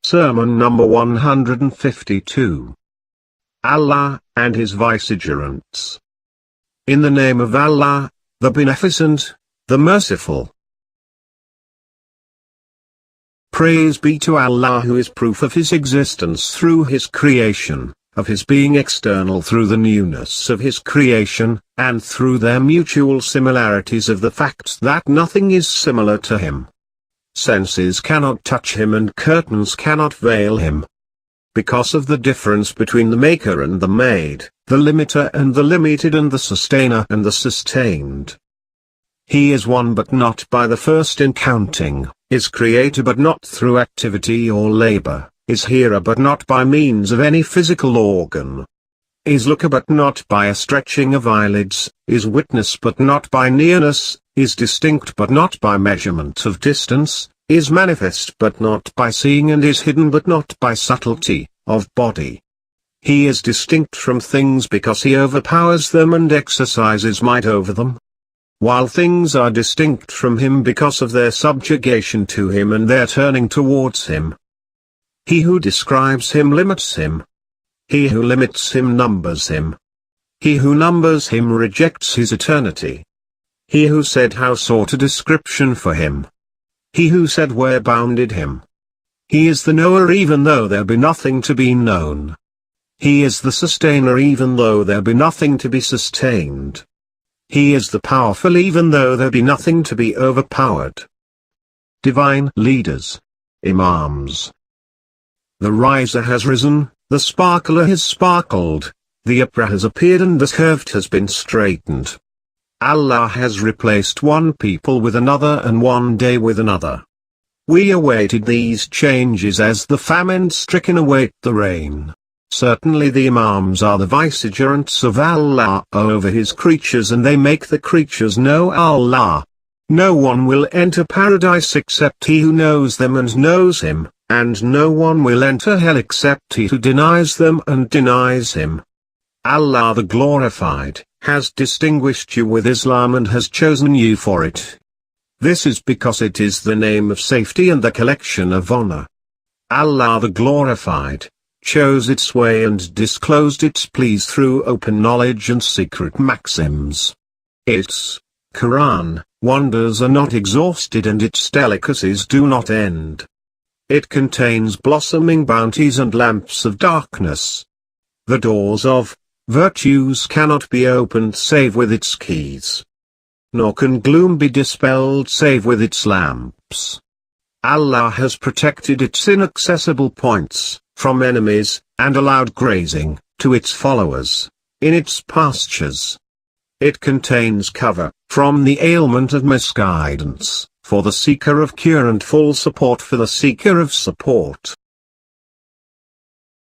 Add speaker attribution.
Speaker 1: Sermon number 152. Allah, and His Vicegerents. In the name of Allah, the Beneficent, the Merciful. Praise be to Allah, who is proof of His existence through His creation, of His being external through the newness of His creation, and through their mutual similarities of the fact that nothing is similar to Him. Senses cannot touch Him and curtains cannot veil Him. Because of the difference between the maker and the made, the limiter and the limited, and the sustainer and the sustained. He is one but not by the first in counting, is creator but not through activity or labor, is hearer but not by means of any physical organ, is looker but not by a stretching of eyelids, is witness but not by nearness, is distinct but not by measurement of distance, is manifest but not by seeing, and is hidden but not by subtlety of body. He is distinct from things because He overpowers them and exercises might over them, while things are distinct from Him because of their subjugation to Him and their turning towards Him. He who describes Him limits Him. He who limits Him numbers Him. He who numbers Him rejects His eternity. He who said how sought a description for Him. He who said where bounded Him. He is the knower even though there be nothing to be known. He is the sustainer even though there be nothing to be sustained. He is the powerful even though there be nothing to be overpowered. Divine leaders. Imams. The riser has risen, the sparkler has sparkled, the upright has appeared and the curved has been straightened. Allah has replaced one people with another and one day with another. We awaited these changes as the famine-stricken await the rain. Certainly the Imams are the vicegerents of Allah over His creatures, and they make the creatures know Allah. No one will enter paradise except he who knows them and knows Him, and no one will enter hell except he who denies them and denies Him. Allah the Glorified has distinguished you with Islam and has chosen you for it. This is because it is the name of safety and the collection of honor. Allah the Glorified chose its way and disclosed its pleas through open knowledge and secret maxims. Its Quran wonders are not exhausted and its delicacies do not end. It contains blossoming bounties and lamps of darkness. The doors of virtues cannot be opened save with its keys. Nor can gloom be dispelled save with its lamps. Allah has protected its inaccessible points from enemies, and allowed grazing to its followers in its pastures. It contains cover from the ailment of misguidance for the seeker of cure and full support for the seeker of support.